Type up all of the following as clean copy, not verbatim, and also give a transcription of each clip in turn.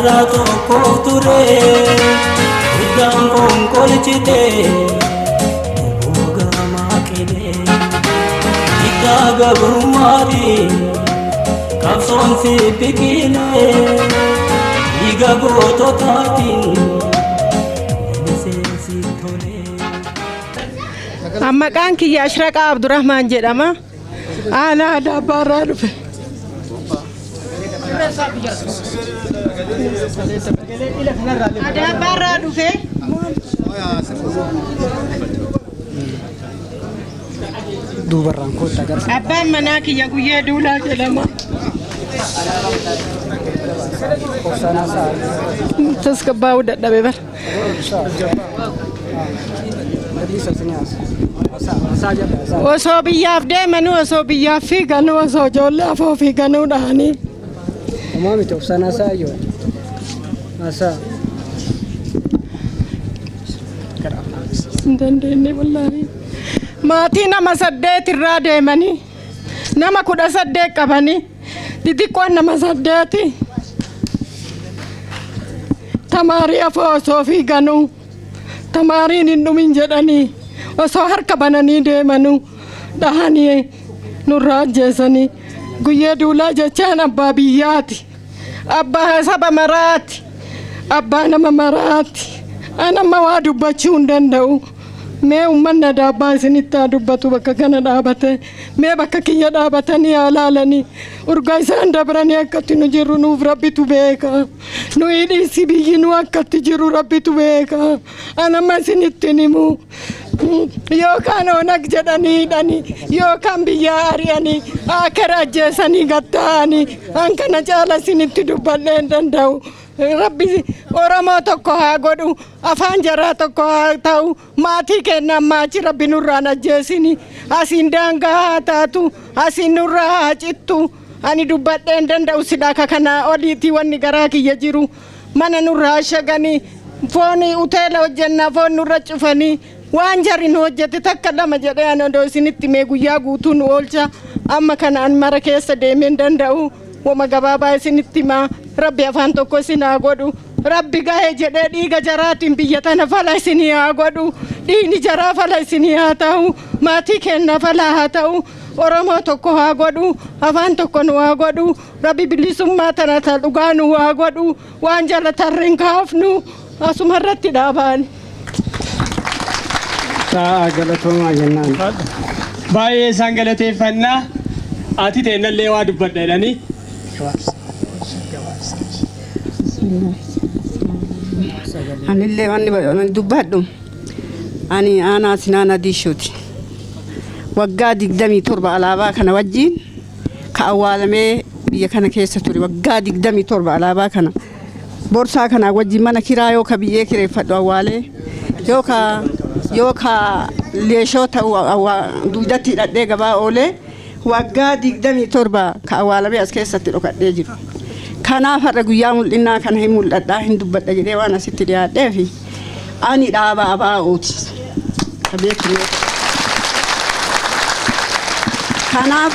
Rato koture, udang kongkol chite, boga makile, itaga burumari, kapson si pikile, iga goto tatin, si thole. Amma kan ki Ashraq Abdurrahman jedhama. Ana Addaa barraa dhufe. Addaa barraa dhufe. Dubarraan kootta agarsiisa. Abbaan manaa kiyya guyyee duulaa jedhama. Tasgabbaa'uu dadhabe bara. Osoo biyyaaf deemanu osoo biyyaaf fiiganu osoo ijoollee afoo fiiganuu dhahanii. Homaa miti obsaan haasaa yoo. Haasaa. Hin dandeenye wallaahi. Maatii nama 8 irraa deemanii nama 18 qabanii xixiqqoon nama 8 tamaarii afoo osoo fiiganuu tamaariin hin dhumin jedhanii osoo harka bananii deemanuu dhahanii nurraa ajjeesanii guyyee duulaa jechaan abbaa biyyaati abbaa saba maraati abbaa nama maraati anamma waa dubbachuu hin danda'u. Mee uummanni Addaa isinitti haa dubbatu bakka kana dhaabate mee bakka kiyya dhaabatanii haa laalanii urgaa isaan dabranii akkatti nu jirru nuuf rabbitu beeka nu hidhiisi biyyi nu akkatti jiru rabbitu beeka anamma isinitti himu yookaan onag jedhanii hidhanii yookaan biyyaa ari'anii akara ajjeesanii gatta'anii an kana caala isinitti dubbadhee hin danda'u. Rabbi Oromoo tokko haa godhu afaan jaraa tokko haa ta'u maatii keenna maachi rabbi nurraan ajjeesini asiin daangaa haa taatu asiin nurraa haa cittu ani dubbadhee hin danda'u sidhaa kana oliitii wanni garaa kiyya jiru mana nurraa shaganii foon uteela hojjennaa foon nurra cufanii waan jarri nu hojjete takka lama jedhee ani odoo isinitti mee guyyaa guutuu nu oolcha amma kana ani mara keessa deemee hin danda'u wama gabaabaa isinitti himaa Rabbi afaan tokko isin haa godhu Rabbi gahee jedhee dhiiga jaraatiin biyya tana fala isin haa godhu dhiigni jaraa fala isin haa ta'u maatii keenna fala haa ta'u Oromoo tokko haa godhu afaan tokko nu haa godhu Rabbi bilisummaa tana ta dhugaa nu haa godhu waan jalatarre hin kaafnu asuma irratti dhaabaan. Sa'a galatoomaa jennaan. Baay'ee isaan galateeffannaa ati teennallee waa dubbadha jedhanii. Anillee wanni dubbadhu ani aanaa Sinaana Diishooti. Waggaa 27 alaabaa kana wajjin ka awwaalamee biyya kana keessa ture waggaa 27 alaabaa kana borsaa kana wajjin mana kiraa yoo ka biyyee kireeffadhu awwaalee yoo ka leeshoo ta'u duudatti hidhadhee gabaa oolee waggaa 27 ka awwaalamee as keessatti dhokadhee jiru. Kanaaf har'a guyyaa mul'inaa kana hin mul'adhaa hin dubbadha jedhee waan asitti dhiyaadheef ani dhaaba ABO'ti. Kanaaf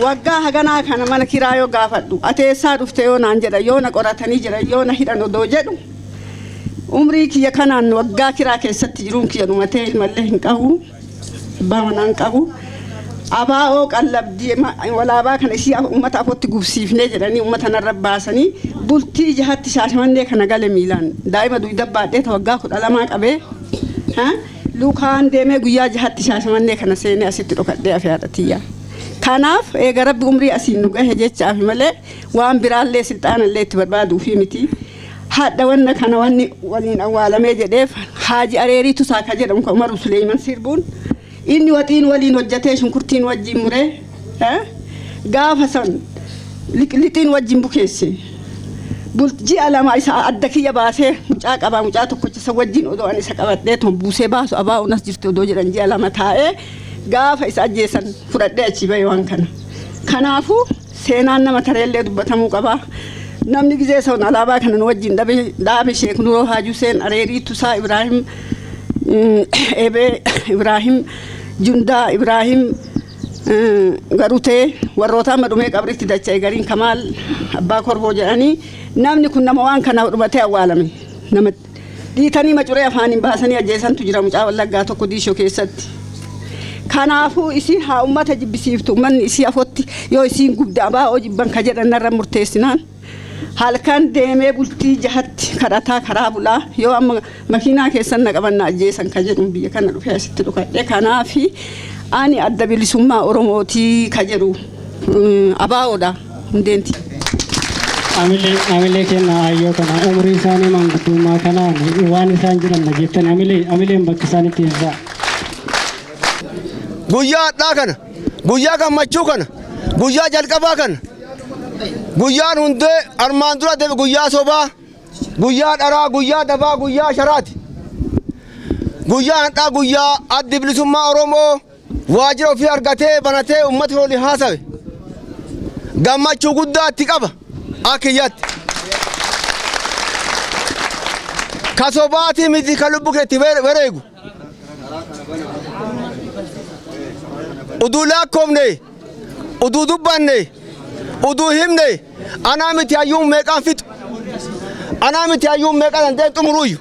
waggaa haganaa kana mana kiraa yoo gaafadhu ateessaa dhufte yoo naan jedha yoo na qoratanii jira yoo na hidhan odoo jedhu umrii kiyya kanaan waggaa kiraa keessatti jiruun kiyya dhumatee ilmallee hin qabu abbaa manaa hin qabu. ABO qallabdii walaabaa kana isii uummata afootti gubsiifnee jedhanii uummata narra baasanii bultii jahatti Shaashamannee kana gale miilaan daa'ima duwida baadhee waggaa 12 qabee lukaan deemee guyyaa jahatti Shaashamannee kana seenee asitti dhokadhee afyaadhatiyya. Kanaaf eega rabbi umrii asiin nu gahe jechaaf malee waan biraallee silxaanallee itti barbaaduu fi miti. Hadda wanna kana wanni waliin awwaalamee jedheef Haaji Areeriitu saaka jedhamu ka Umaru Suleyman sirbuun inni waxiin waliin hojjatee shunkurtiin wajjin muree gaafa san lixiin wajjin bukeesse ji'a lama isa adda kiyya baasee mucaa qabaa mucaa tokkocha isa wajjin odoo ani isa qabadhee ton buusee baasu ABO'n as jirti odoo jedhan ji'a lama taa'ee gaafa isa ajjeesan fudhadhee achi bahee waan kana. Kanaafuu seenaan nama tareellee dubbatamuu qaba. Namni gizee son alaabaa kana nu wajjin dhaabe Sheek Nuroo Haajuu Seen Areeriitu isaa Ibraahim Ibraahim Jundaa Ibraahim garutee warroota madumee qabritti dacha'e gariin Kamaal abbaa korboo jedhanii namni kun nama waan kana dhumatee awwaalame nama dhiitanii macuree afaaniin baasanii ajjeesantu jira mucaa wallaggaa tokko diishoo keessatti. Kanaafuu isiin haa uummata jibbisiiftu manni isii afotti yoo isiin guddaa baa'oo jibban ka jedhan narra murteessinaan halkan deemee bultii jahatti kadhataa karaa bulaa yoo amma makiinaa keessan na qabanna ajjeesan ka jedhu biyya kana dhufee asitti dhukadhe kanaafi ani adda bilisummaa Oromootii ka jedhu ABO'dha hundeenti. Amilee kenna ayyoo kana umrii isaanii manguddummaa kanaan waan isaan jiran dhageettan amileen bakka isaanitti hirraa. Guyyaa addaa kana guyyaa gammachuu kana guyyaa jalqabaa kana guyyaan hundee armaan dura deeme guyyaa sobaa guyyaa dharaa guyyaa dabaa guyyaa sharaati guyyaa addaa guyyaa addi bilisummaa Oromoo waajjira ofii argatee banatee uummata waliin haasawe gammachuu guddaa itti qaba akkiyyatti ka sobaatii miti ka lubbu keetti wareegu uduu laakkoofne uduu dubbanne uduu himne anaa miti hayyuun meeqaan fixu anaa miti hayyuun meeqaan dandeen xumuruyyu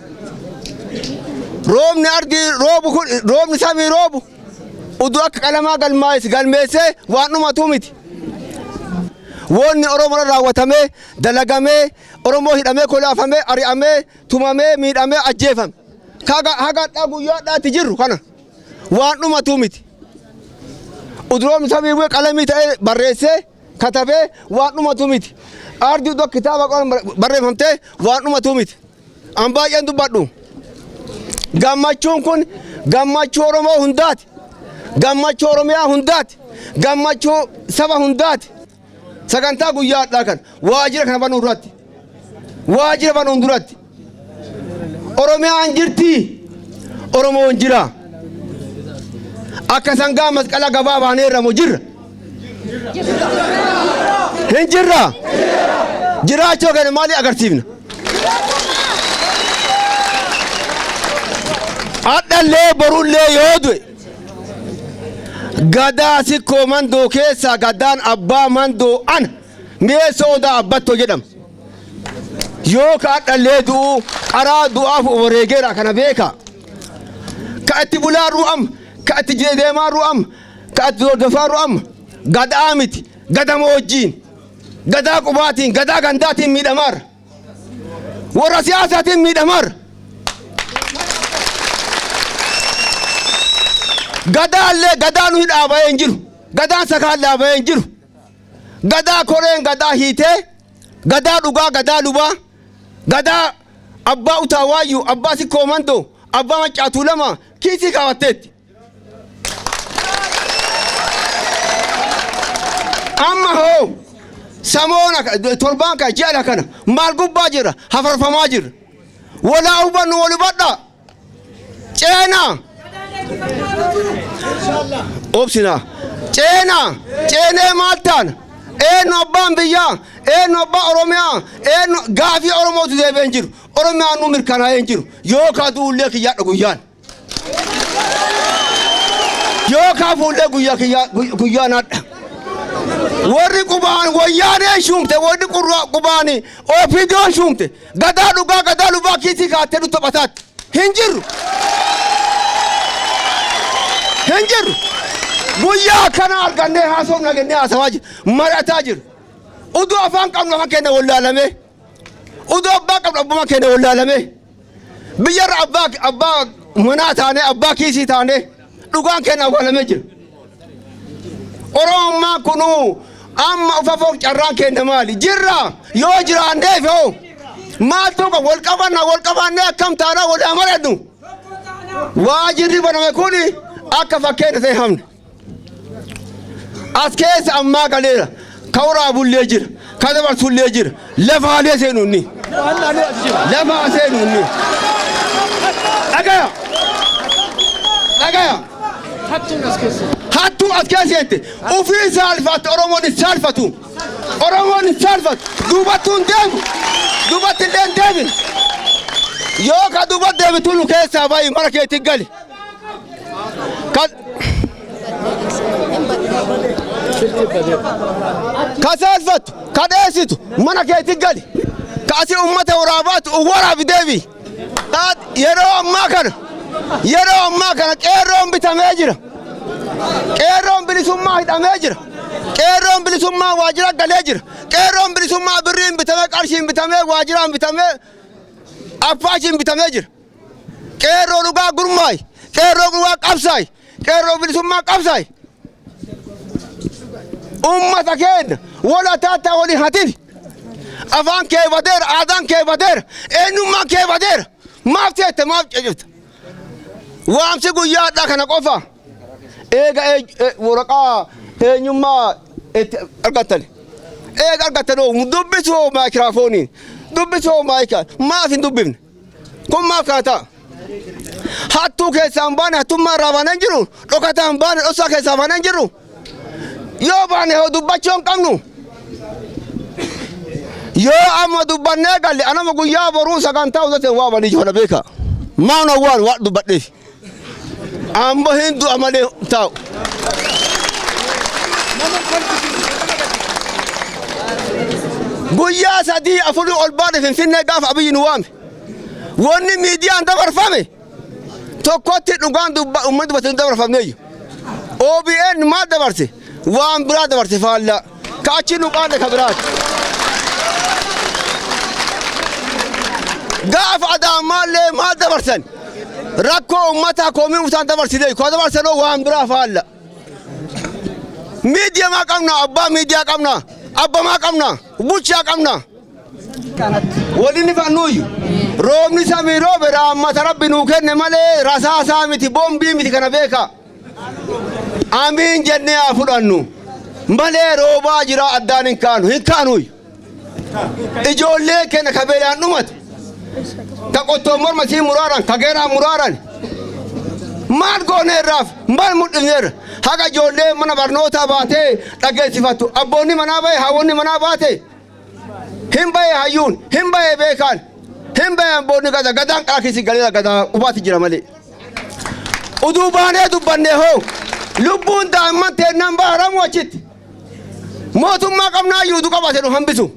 roobni ardii roobu kun roobni samii roobu uduu akka qalamaa galmeessee waan dhumatu miti woonni Oromoo raawwatamee dalagamee Oromoo hidhamee kolaafamee ari'amee tumamee miidhamee ajjeefame haga guyyaa dhaatti jirru kana waan dhumatu miti udroomni samii qalamii ta'ee barreessee katabee waan dhumatu miti ardii udoo kitaaba barreeffamtee waan dhumatu miti an baay'een dubbadhu gammachuun kun gammachuu Oromoo hundaati gammachuu Oromiyaa hundaati gammachuu saba hundaati sagantaa guyyaa addaa kan waajjira kana banuu duratti waajjira banuu duratti Oromiyaan jirti Oromoon jira akka sangaa masqala gabaa baaneerra moo jirra hin jirra jiraachoo kana maali agarsiifna adhallee borullee yoo du'e gadaa sikkoo mandoo keessaa gadaan abbaa mandoo ana mee soodaa abbatto jedhama yoo ka adhallee du'u qaraa du'aaf wareegeera kana beeka ka itti bulaa ru'am ka itti deemaa ru'am ka itti dordofaa ru'am gadaa miti gada moojjiin gadaa qubaatiin gadaa gandaatiin miidhamaarra warra siyaasaatiin miidhamaarra gadaallee gadaa nuyi dhaaba'ee hin jiru gadaan sakaan dhaaba'ee hin jiru gadaa koreen gadaa hiitee gadaa dhugaa gadaa lubaa gadaa abbaa utaawaayyuu abbaa sikkoo mandoo abbaa maccaatuu lama kiisii kaawwatteetti amma hoo samoona torbaan ka ji'a kana maal gubbaa jira hafarfamaa jira walaa hubannu wal hubadhaa ceenaa obsina ceenee maal taana eenyu abbaan biyyaa eenyu abbaa Oromiyaa eenyu gaafii Oromootu deebi'ee hin jiru Oromiyaan nu mirkanaa'ee hin jiru yoo kaa duullee kiyyaadha guyyaan yoo kaa fuullee guyyaan hadha warri qubaan wayyaanee shuumte warri qubaan ofiidiyoon shuumte gadaa dhugaa gadaa lubaa kiisii kaattee nu taphataatti hin jirru hin jirru guyyaa kana argannee haasofna gennee haasawaa jira mari'ataa jira uduu afaan qabnu afaan keenya wallaalamee uduu abbaa qabnu abbuma keenya wallaalamee biyyarra abbaa manaa taanee abbaa kiisii taanee dhugaan keenya awwaalamee jira Oromummaan kunuu amma ufa fook carraan keenya maali jirra yoo jiraanneef hoo maal tokko wal qabannee akkam taanaa wal amaradhu waajjirri baname kuni akka fakkeenya ta'e hamne as keessa ammaa galeera ka waraabullee jira ka dabarsullee jira lafaalee seenuunni lafaa seenuunni dhagaya hattuu as keessatti ufii saalfatte Oromoon hin saalfatu duubattuun deemu duubatti illee hin deebine yoo ka duubatti deebitu nu keessaa baay'ee mara keetti gali Kasalfatu, kadheessitu, mana keetti gali. Kaasi ummata waraabaatu waraabi deebi. Yeroo ammaa kana qeerroon bitamee jira. Qeerroon bilisummaa hidhamee jira. Qeerroon bilisummaa waajjira galee jira. Qeerroon bilisummaa birriin bitamee qarshiin bitamee waajjiraan bitamee affaashiin bitamee jira. Qeerroo dhugaa gurmaayi. Qeerroo dhugaa qabsaayi. Qeerroo bilisummaa qabsaayi. Ummata keenya wala taataa wali hatin. Afaan kee badeera, aadaan kee badeera, eenyummaan kee badeera. Maaf teette maaf cajjabta. Waamsi guyyaadhaa kana qofa. Eega waraqaa eenyummaa itti argattan. Eega argattan dubbisuu maayikiraafooniin. Dubbisuu maayikaan maaf hin dubbifne. Kun maaf kana ta'a. Hattuu keessaan baane hattummaa irraa baanee hin jiru. Dhokataan baane dhosaa keessaa baanee hin jiru. Yoo baane hoo dubbachuu hin qabnu. Yoo amma dubbannee galle anama guyyaa boruu sagantaa uzateen waa banii joona beeka. Maana waan dubbadheef. Amma hindu amalee taa'u. Guyyaa sadii afurii ol baane Finfinnee gaafa Abiyyi nu waame. Wanni miidiyaan dabarfame tokkotti dhugaan uummanni dubbate dabarfamneeyyu. OBN maal dabarse? Waan biraa dabarse faallaa. Kaachi nu qaanne ka biraati. Gaafa Adaamaallee maal dabarsan? Rakkoo uummataa koomii uffatan dabarsinee koo dabarsanoo waan biraa faalla. Miidiyaa maa qabna? Abbaa miidiyaa qabna. Abba maa qabna? Bulchaa qabna. Waliin ifannuuyyu. Roobni samii roobe raammata rabbi nuu kenne malee rasaasaa miti boombii miti kana beeka. Amiin jennee haa fudhannu. Malee roobaa jira addaan hin kaanuuyyu. Ijoollee kenna kabeelaan dhumatu. Ka qottoo morma sii muraaran ka geeraa muraaran. Maal gooneerraaf maal mul'ifneerra. Haga ijoollee mana barnootaa baatee dhageessifattu. Abboonni manaa bahe hawwonni manaa baate. Hin bahe hayyuun hin bahe beekaan. Hin bahe abboonni gadaan qaakisi galeera gadaa qubaatti jira malee. Uduu baanee dubbannee hoo lubbuun daa'imman teennaan baaramu achitti. Mootummaa qabnaa iyyuu utuu qabaate nu hambisu.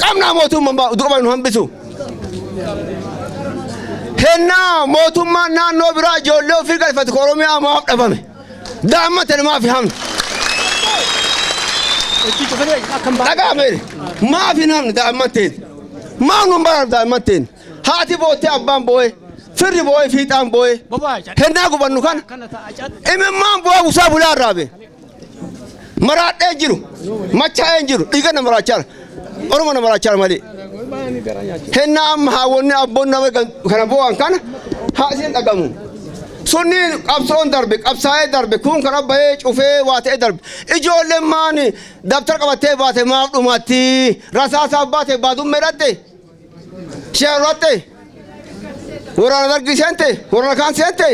Qabnaa mootummaa utuu qabaate nu hambisu. Hennaa mootummaan naannoo biraa ijoollee ofii galfate Oromiyaa maaf dhabame. Daa'imman teenne maaf hamne. Dhagaamee maaf hin hamne daa'imman teenne. Maaf nu baran daa'imman teenne. Haati boottee abbaan boo'ee. Firri boo'ee fiixaan boo'ee. Hennaa gubannu kana. Imimmaan boo'ee busaa bulaa irraabe. Maraadhee jiru. Machaa'ee jiru. Dhiiga na maraachaara. Oromoo na maraachaara malee. Hennaa amma hawwonni abboonni nama kana boo'an kana haasiin dhagamu. Sunni qabsoon darbe qabsaa'ee darbe kun kana bahee cufee waa ta'ee darbe. Ijoolleen maani dabtara qabattee baate maaf dhumatti rasaasaaf baate baadummee dhatte. Sheerratte. Waraana dargii seente waraana kaan seente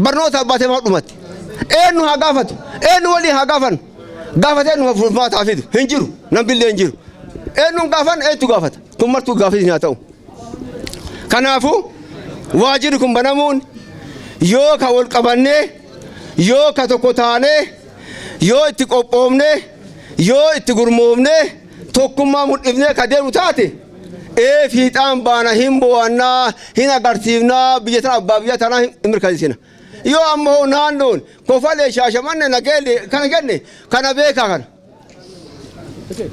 barnootaaf baate maaf dhumatti. Eenyu haa gaafatu eenyu waliin haa gaafan gaafatee nu furmaataa fidu hin jiru nambillee hin jiru. Eenyuun gaafan eenyutu gaafata kun martuu gaafis haa ta'u. Kanaafuu waajjirri kun banamuun yoo ka wal qabannee yoo ka tokko taanee yoo itti qophoofnee yoo itti gurmoofnee tokkummaa mul'ifnee ka deemu taate fiixaan baana hin bo'annaa hin agarsiifnaa biyya tana abbaa biyya tanaa hin mirkaneessina. Yoo ammoo naannoon kofalee Shaashamannee nageelle kana kenne kana beekaa kana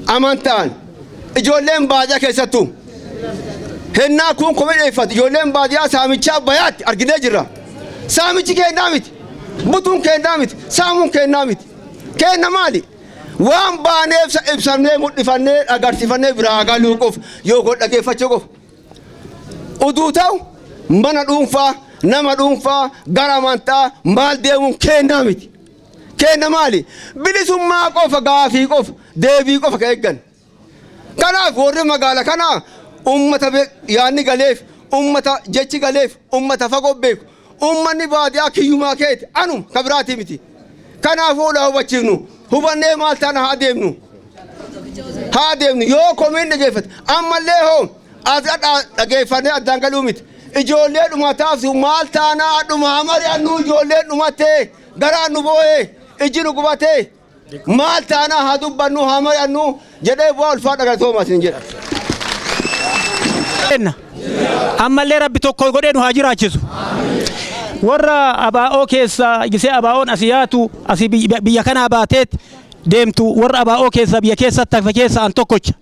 amantaan ijoolleen baadiyaa keessattuu hennaa kun komee dheeffatu ijoolleen baadiyaa saamichaa bayaatti arginee jirra. Saamichi kennaa miti butuun kennaa miti saamuun kennaa miti kenna maali waan baaneef ibsannee mul'ifannee agarsiifannee biraa galuu qofa yoo godha dhageeffachuu qofa. Uduu ta'u mana dhuunfaa nama dhuunfaa gara amantaa maal deemuun kennaa miti. Kenna maali bilisummaa qofa gaafii qofa deebii qofa ka eeggan. Kanaaf warri magaalaa kana ummata yaanni galeef ummata jechi galeef ummata fagoo beeku ummanni baadiyaa kiyyumaa keeti anum ka biraati miti. Kanaaf oolaa hubachiifnu hubannee maal taana haa deemnu yoo komiin dhageeffate ammallee hoo dhageeffannee addaan galuu miti. Ijoollee dhumataaf maal taanaa dhumaa mari'annu ijoollee dhumattee garaan nu boo'ee ijji gubate maal taana haa dubbannu haa mari'annu jedhee bu'aa ulfaadha galatooma isin jedha. Ammallee rabbi tokko godhee nu haa jiraachisu. Warra ABO keessa gisee ABO'n asiyaatu asi biyya kana baateet deemtu warra ABO keessa biyya keessa takfa keessa an tokkocha.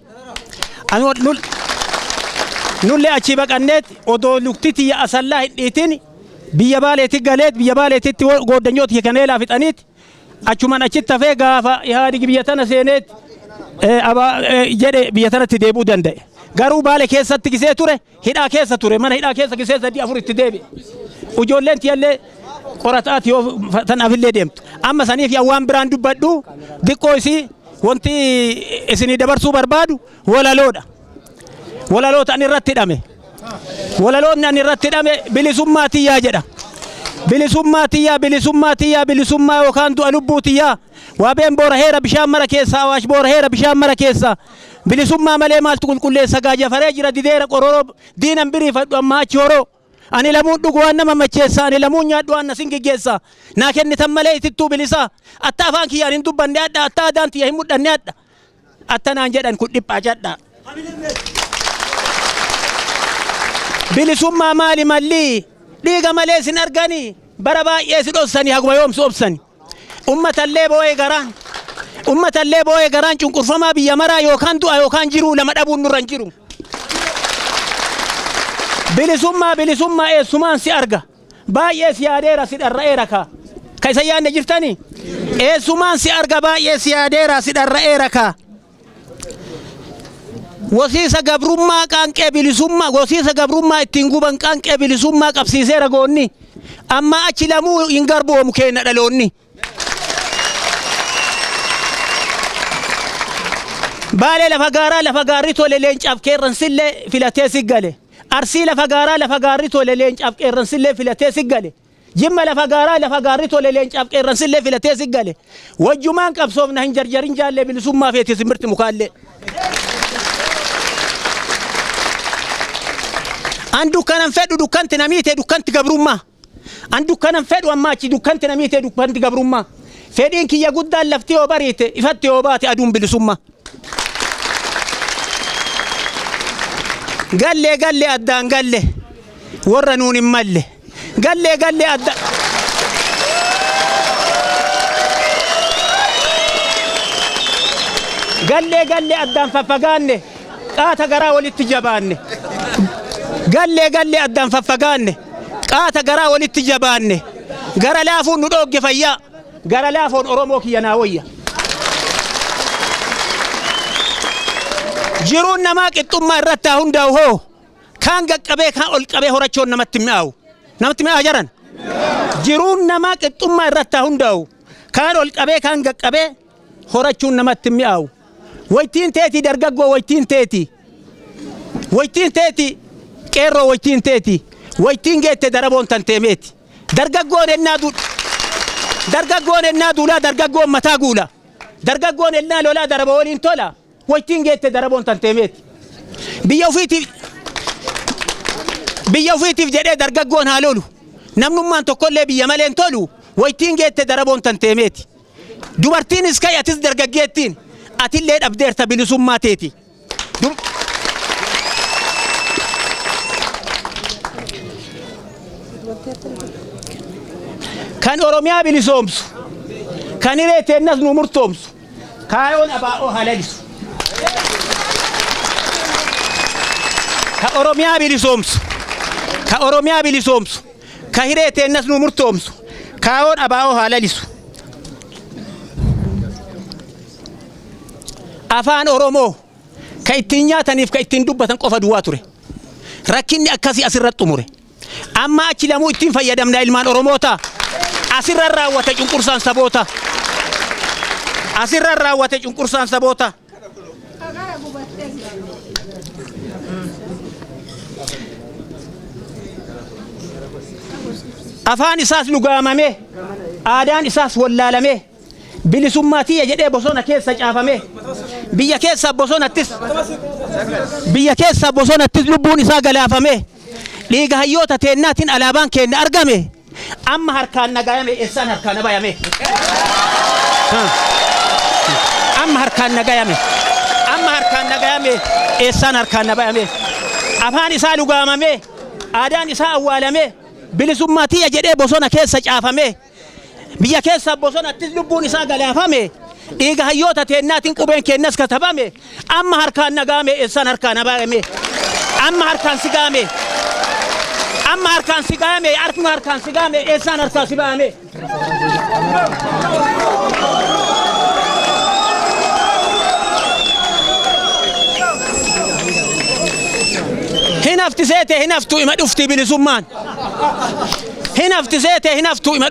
Nulle achi baqanneet odoo luktiti ya asallaa hin dhiitin biyya baaleetti galeet biyya baaleetitti goddanyooti kanee laafixaniit achuman achitti hafee gaafa Ihaadigi biyya tana seeneet jedhe biyya tanatti deebuu danda'e. Garuu baale keessatti gisee ture hidhaa keessa ture mana hidhaa keessa gisee 3-4 itti deebi'e. Ujoolleen tiyallee qorataati yoo tanaafillee deemtu. Amma saniif yaa waan biraan dubbadhu diqqoo isii wanti isinii dabarsuu barbaadu walaloodha. Walaloota ani irratti hidhame. Walaloonni ani irratti hidhame bilisummaa tiyyaa jedha. Bilisummaa tiyyaa bilisummaa tiyyaa bilisummaa yookaan du'a lubbuu tiyyaa. Waabeen boora heera bishaan mara keessa Awaash boora heera bishaan mara keessa. Bilisummaa malee maaltu qulqulleessa gaajafaree jira dideera qororoo diinan biriifadhu amma achi horoo. Ani lamuun dhugu waan nama macheessa ani lamuun nyaadhu waan nasin geggeessa. Naa kennitan malee itittuu bilisa. Atta afaan kiyyaan hin dubbanne adda atta adaan tiyya hin mudhanne adda. Atta naan jedhan kun dhiphaa jadhaa. Bilisummaa maali malli dhiiga malee sin arganii bara baay'ee si dhossanii haguma yoomsu obsani. Ummatallee boo'ee garaan cunqurfamaa biyya maraa yookaan du'a yookaan jiruu lama dhabuun nurra hin jiru. Bilisummaa eessumaan si arga baay'ee si yaadeera si dharra'eera ka isa yaadne jirtanii eessumaan si arga baay'ee si yaadeera si dharra'eera ka wasiisa gabrummaa qaanqee bilisummaa wasiisa gabrummaa ittiin guban qaanqee bilisummaa qabsiiseera goonni amma achi lamuu hin garboomu kenna dhaloonni. Baalee lafa gaarii tole leencaaf qeerransillee filatee si gale. Arsii lafa gaarii tole leencaaf qeerransillee filatee si gale. Jimma lafa gaarii tole leencaaf qeerransillee filatee si gale. Wajjumaan qabsoofna hin jarjarin jaallee bilisummaa feetis mirti mukaallee. An dukkanan fedhu dukkanti namiitee dukkanti gabrummaa. An dukkanan fedhu amma achi dukkanti namiitee dukkanti gabrummaa. Fedhiin kiyya guddaan lafti yoo bariite ifatti yoo baate aduun bilisummaa. Galle addaan galle warra nuun hin malle. Galle adda. Galle addaan faffagaanne qaata garaa walitti jabaanne. Galle addaan faffagaanne qaata garaa walitti jabaanne. Gara laafuun nu dhoogge fayyaa. Gara laafoon Oromoo kiyya naa wayya. Jiruun namaa qixxummaa irratti haa hundaa'u hoo kaan gaqqabee kaan ol qabee horachoon namatti mi'aawu. Namatti mi'aa jaran. Jiruun namaa qixxummaa irratti haa hundaa'u kaan ol qabee kaan gaqqabee horachuun namatti mi'aawu. Waytiin teeti dargaggoo waytiin teeti. Waytiin teeti qeerroo waytiin teeti. Waytiin geette daraboon tanteemeeti. Dargaggoon ennaa duulaa dargaggoon mataa guula. Dargaggoon ennaa lolaa daraba waliin tola. Waytiin geette daraboon tanteemeeti. Biyya ofiitiif jedhee dargaggoon haa lolu. Namnummaan tokkollee biyya malee hin tolu. Waytiin geette daraboon tanteemeeti. Dubartiinis ka'e atis dargaggeettiin. Atillee dhabdeerta bilisummaa teeti. Kan Oromiyaa bilisoomsu. Kan hiree teennas nu murtoomsu. Kaayoon ABO haa lalisu. Ka Oromiyaa bilisoomsu. Ka hiree teennas nu murtoomsu. Kaayoon ABO haa lalisu. Afaan Oromoo ka ittiin nyaataniif ka ittiin dubbatan qofa duwwaa ture. Rakkinni akkasii asirratti xumure. Amma achi lamuu ittiin fayyadamna ilmaan Oromoota. Asirra raawwate cunqursaan saboota. Afaan isaas lugaamame, aadaan isaas wallaalame, bilisummaa tiyya jedhee bosona keessa caafame, biyya keessa bosonattis lubbuun isaa galaafame, dhiiga hayyoota teennaatiin alaabaan keenya argame, amma harkaan nagayame eessaan harkaan nabayame amma harkaan nagayame eessaan harkaan nabayame afaan isaa lugaamame aadaan isaa awwaalame bilisummaa tiyya jedhee bosona keessa caafame biyya keessa bosonattis lubbuun isaa galaafame dhiiga hayyoota teennaatiin qubeen kennas katabame amma harkaan nagayame eessaan harkaan nabayame amma harkaan sigame arkuma harkaan sigame eessaan harkaan sigame hinafti seete hinaftu ima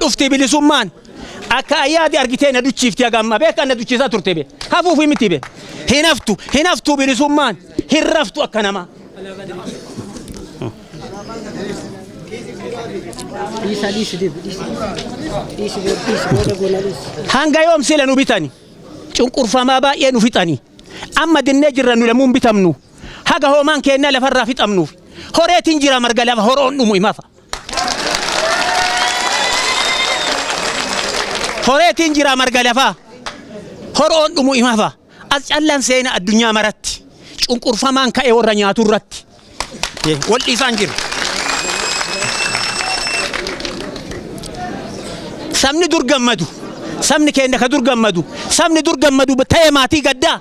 dhufti bilisummaan akka ayyaadi argitee na duchiifti agamma beekan na duchiisaa turte be hafuufi miti be hinaftu bilisummaan hirraftu akka nama hanga yoom sila nu bitani cunqurfamaa baay'ee nu fixani amma dinnee jirra nu lamuun bitamnu haga hoomaan keenna lafarraa fixamnuuf horeetiin jira marga lafa horoon dhumu himafa horeetiin jira marga lafa horoon dhumu himafa as callan seena addunyaa maratti cunqurfamaan ka'e warra nyaatu irratti wal dhiisaan jira sabni durgammadu sabni keenya ka durgammadu sabni durgammadu ta'ee maatii gaddaa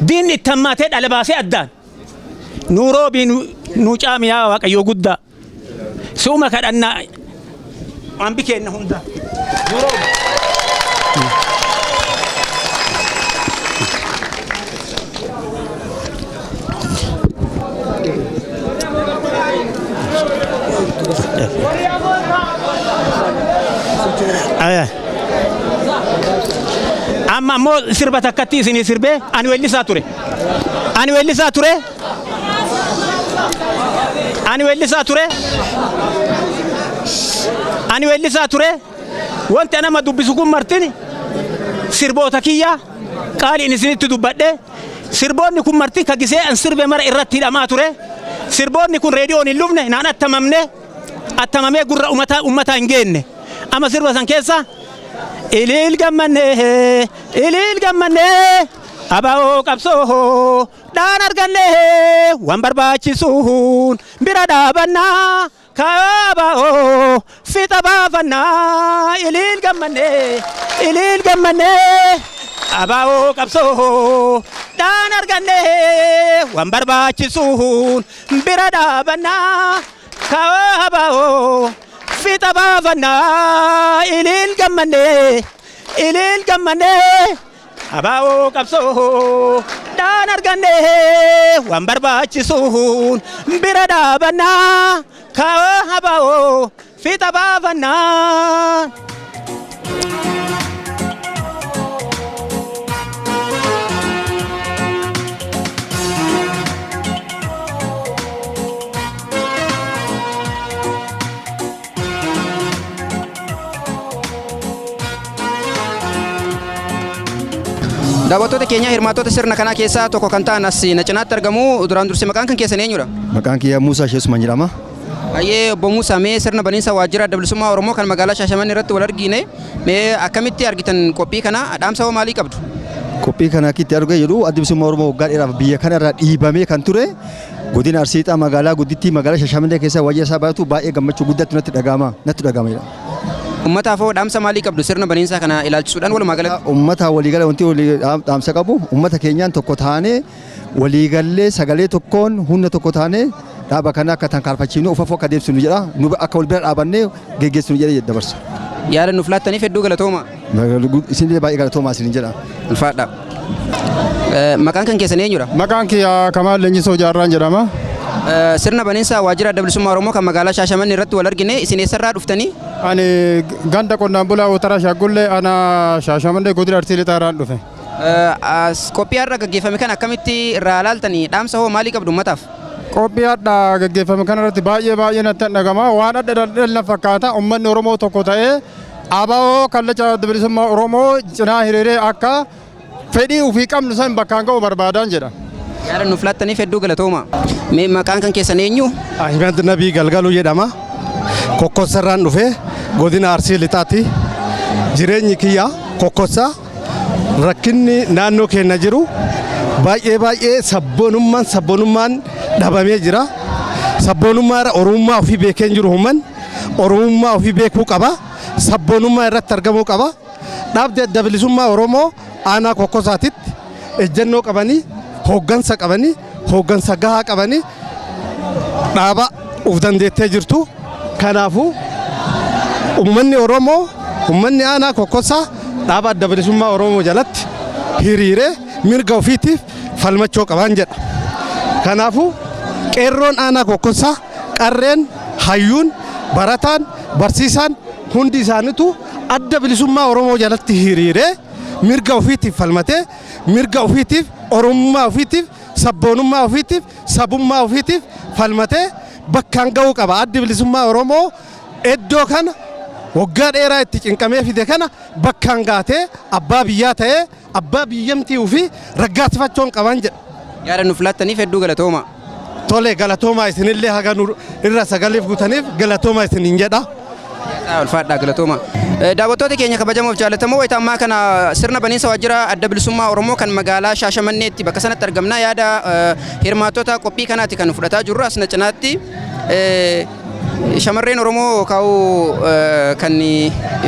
diin ittammaatee dhala baasee addaan nuuroobii nu caamiyaa waaqayyoo guddaa si'uma kadhannaa ambi keenna hunda amma mo sirba takkatti isini sirbe ani wellisaa ture wanti nama dubbisu kun martini sirboota kiyya qaaliin isinitti dubbadhe sirboonni kun martin ka gisee an sirbe mara irratti hidhamaa ture sirboonni kun reediyoon hin lufne naan attamamee gurra ummataa hin geenne amma sirba san keessa ilil gammanne aba'oo qabsoo dhaan arganne waan barbaachisuun bira dhaabannaa kaaba'oo fixa baafannaa ilil gammanne aba'oo qabsoo dhaan arganne waan barbaachisuun bira dhaabannaa kaaba'oo fixa baafannaa ilil gammanne aba'oo qabsoo dhaan arganne waan barbaachisuun bira dhaabannaa kaaba'oo fixa baafannaa. Daawwattoota keenya hirmaatota sirna kanaa keessaa tokko kan ta'an as na cinaatti argamu duraan dursee maqaan kan keessan eenyudha? Maqaan kiyya Muusaa Sheessumaan jedhama. Ayyee obbo Muusaa mee sirna baniinsa waajjira adda bilisummaa Oromoo kan magaalaa Shaashamannee irratti wal argine mee akkamitti argitan qophii kana dhaamsa hoo maalii qabdu? Qophii kana akkitti argaa jedhu adda bilisummaa Oromoo waggaa dheeraaf biyya kana irraa dhiibamee kan ture godina Arsii magaalaa guddittii magaalaa Shaashamannee keessa waajjira isaa baay'atu baay'ee gammachuu guddaatu natti dhaga'ama. Ummataaf hoo dhaamsa maalii qabdu sirna baniinsaa kana ilaalchisuudhaan walumaa galatti? Ummata waliigala wanti dhaamsa qabu ummata keenyaan tokko taanee waliigallee sagalee tokkoon humna tokko taanee dhaaba kana akka tarkaanfachiifnu ufafoo akka deebisnu jedha nu akka wal bira dhaabannee geggeessinu jedhee dabarsa. Yaada nuuf laattaniif hedduu galatooma. Isin baay'ee galatoomaa isin jedha. Ulfaadha. Maqaan kan keessan eenyudha? Maqaan kiyya Kamaal Leenjisoo Jaarraan jedhama. Sirna baniinsa waajjira adda bilisummaa Oromoo kan magaalaa Shaashamannee irratti wal argine isin eessarraa dhuftanii? Ani ganda qonnaan bulaa Ootara Shaggullee ana Shaashamannee godina Arsii Lixaaraan dhufe. Qophii har'a gaggeeffame kan akkamitti irraa ilaaltanii dhaamsa hoo maalii qabdu ummataaf? Qophii har'a gaggeeffame kana irratti baay'ee natti dhagama waan adda dhalli fakkaata uummanni Oromoo tokko ta'ee ABO kallacha adda bilisummaa Oromoo cinaa hiriiree akka fedhii ofii qabnu san bakkaan ga'u barbaadaan jedha. Yaada nuuf laattaniif hedduu galatooma. Mee maqaan kan keessan eenyu? Ahmed Nabii Galgaluu jedhama. kokkosarraan dhufee godina Arsii Lixaati. Jireenyi kiyya kokkosaa rakkinni naannoo keenya jiru baay'ee sabboonummaan dhabamee jira. Sabboonummaa Oromummaa ofii beekee jiru humman Oromummaa ofii beekuu qaba. Sabboonummaa irratti argamuu qaba. Dhaabni Adda Bilisummaa Oromoo aanaa kokkosaatitti ejjennoo qabanii hooggansa qabanii hooggansa gahaa qabanii dhaaba uf dandeettee jirtu. Kanaafuu ummanni Oromoo ummanni aanaa kokkosaa dhaaba Adda Bilisummaa Oromoo jalatti hiriiree mirga ofiitiif falmachuu qaban jedha. Kanaafuu qeerroon aanaa kokkosaa qarreen hayyuun barataan barsiisaan hundi isaaniitu Adda Bilisummaa Oromoo jalatti hiriiree mirga ofiitiif falmatee mirga ofiitiif Oromummaa ofiitiif sabboonummaa ofiitiif sabummaa ofiitiif falmatee bakkaan ga'uu qaba. Adda Bilisummaa Oromoo iddoo kana waggaa dheeraa itti cinqamee fide kana bakkaan gaatee abbaa biyyaa ta'ee abbaa biyyamtii ofii raggaasifachuun qaban jedha. Yaada nuuf laattaniif hedduu galatooma. Tole galatoomaa isinillee haga irra sagaleef guutaniif galatoomaa isiniin jedha. Ulfaadhaa galatooma. Daawwattoota keenya kabajamoo fi jaallatamoo wayita ammaa kana sirna baniinsa waajjira Adda Bilisummaa Oromoo kan magaalaa Shaashamanneetti bakka sanatti argamna. Yaada hirmaattota qophii kanaatti kan fudhataa jirru asna cinaatti shamarreen Oromoo kaa'u kan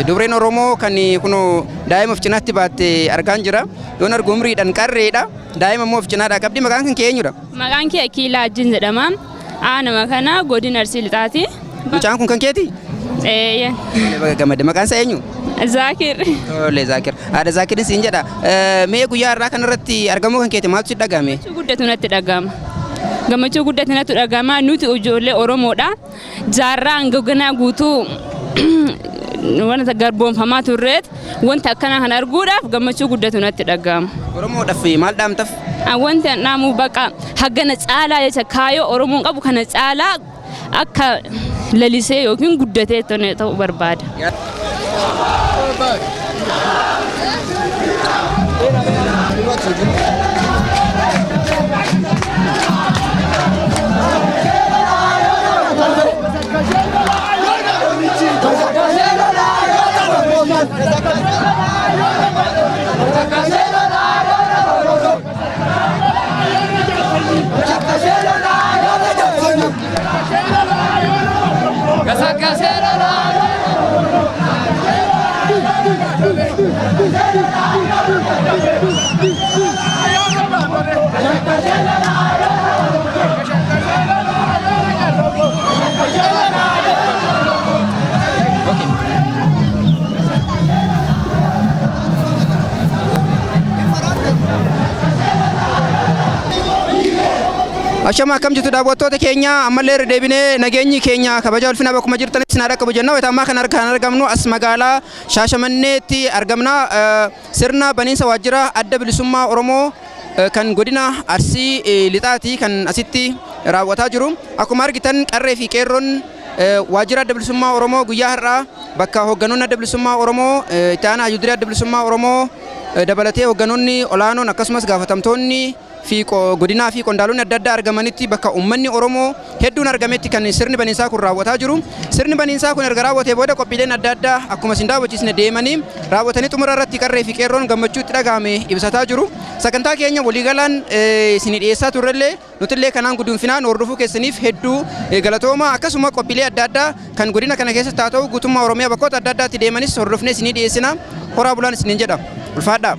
dubreen Oromoo kan kuno daa'ima of cinaatti baatte argaan jira. Yoon argu umriidhaan qarreedha. Daa'ima immoo of cinaadhaa qabdi. Maqaan kan kee eenyudha? Maqaan kee Kiilaa Ajjin jedhama. Aanama kana godina Arsii Lixaati. Mucaan kun kan keeti? Gammadde maqaan isaa eenyu? Zaakir. Tole Zaakir. Haadha Zaakirin siin jedha. Mee guyyaa irraa kanarratti argamuu kan keeti maaltu si dhagahame? Guddatu natti dhagahama. Gammachuu guddatu natti dhagahama. Nuti ijoollee Oromoodha. Jaarraa hangaganaa guutuu wanta garboonfamaa turreet wanta akkanaa kan arguudhaaf gammachuu guddatu natti dhagahama. Oromoodhaaf maal dhaamtaaf? Wanta dhaamu baqa hagana caalaa jecha kaayoo Oromoon qabu kana caalaa akka lalisee yookiin guddatee ta'uu barbaada. Ashama akkam jirtu daawwattoota keenya ammallee deebinee nageenyi keenya kabaja ulfina bakkuma jirtanitti isin dhaqqabu jenna. Wayita ammaa kana argamnu as magaalaa Shaashamanneetti argamna. Sirna baniinsa waajjira Adda Bilisummaa Oromoo kan godina Arsii Lixaati kan asitti raawwataa jiru. Akkuma argitan qarree fi qeerroon waajjira Adda Bilisummaa Oromoo guyyaa har'aa bakka hoogganoonni Adda Bilisummaa Oromoo itti aanaa hayyuu Adda Bilisummaa Oromoo dabalatee hoogganoonni olaanoon akkasumas gaafatamtoonni fi godinaa fi qondaalonni adda addaa argamanitti bakka uummanni Oromoo hedduun argametti kan sirni baniinsaa kun raawwataa jiru. Sirni baniinsaa kun erga raawwatee booda qophiileen adda addaa akkuma isin daawwachiisne deemanii raawwatanii xumura irratti qarree fi qeerroon gammachuu itti dhagahame ibsataa jiru. Sagantaa keenya waliigalaan isin dhiyeessaa turrellee nutillee kanaan guduunfinaan hordofuu keessaniif hedduu galatooma. Akkasuma qophiilee adda addaa kan godina kana keessatti haa ta'u guutummaa Oromiyaa bakkoota adda addaatti deemanis hordofnee isin dhiyeessina. Horaa bulaan isiniin jedha. Ulfaadhaa.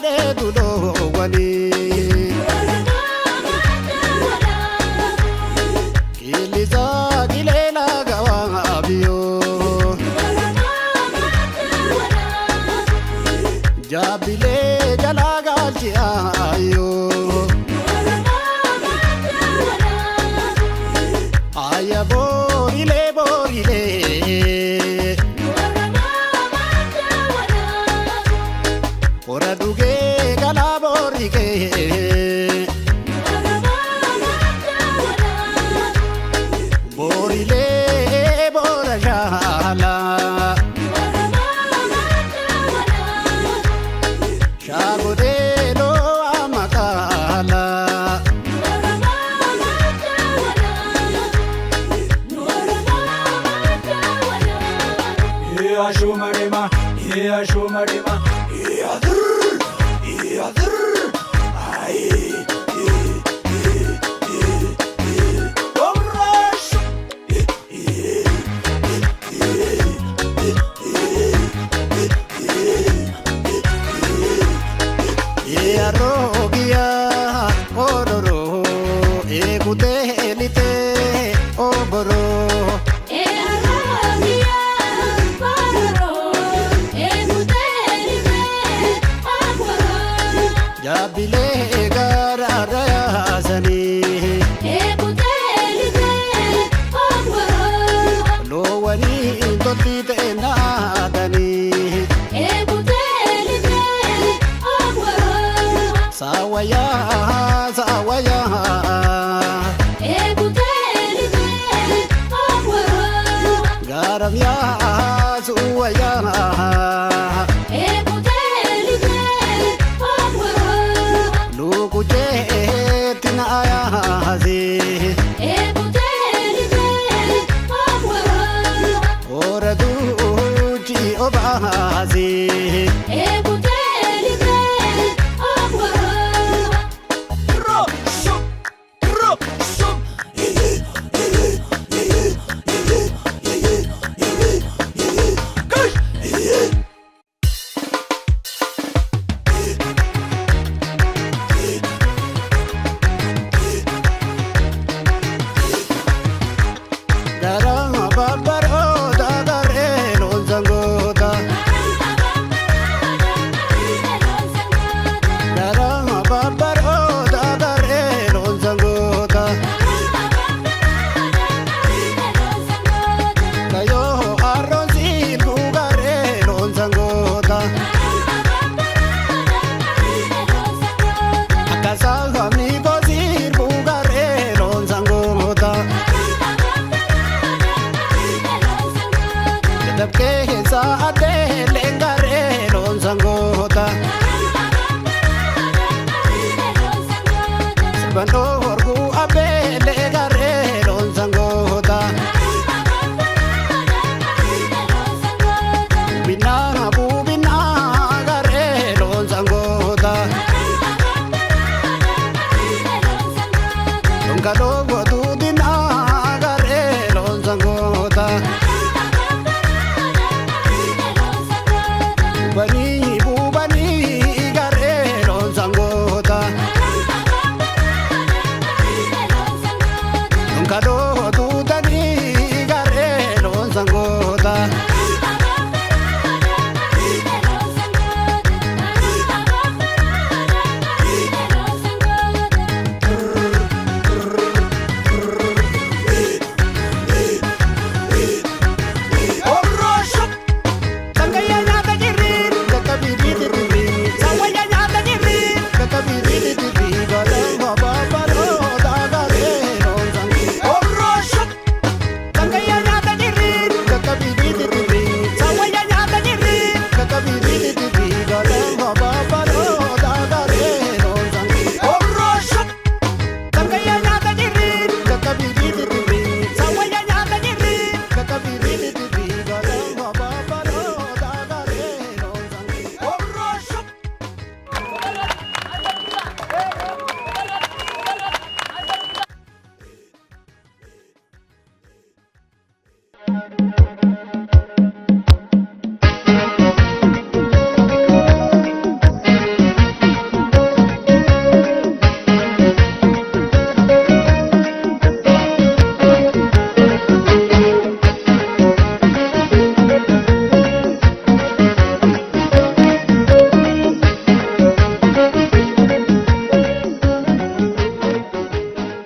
bareedu dhoowwanii. Qillisa qileela gabaabiyoo. Jaabilee jalaa galchi'aayoo. Aya borilee borilee. Ora dugee galaa borikee. Borilee bora shala. Shagodee loo amakala. Shumarima, Shumarima, Yadur, Rogia, Ororo, Egutelite, Oboro. Jabile garara sani. Lo wani toti te nadani. Sawaya sawaya. Garam ya suwaya. Tina ayazi. Ora duci obazi. Bando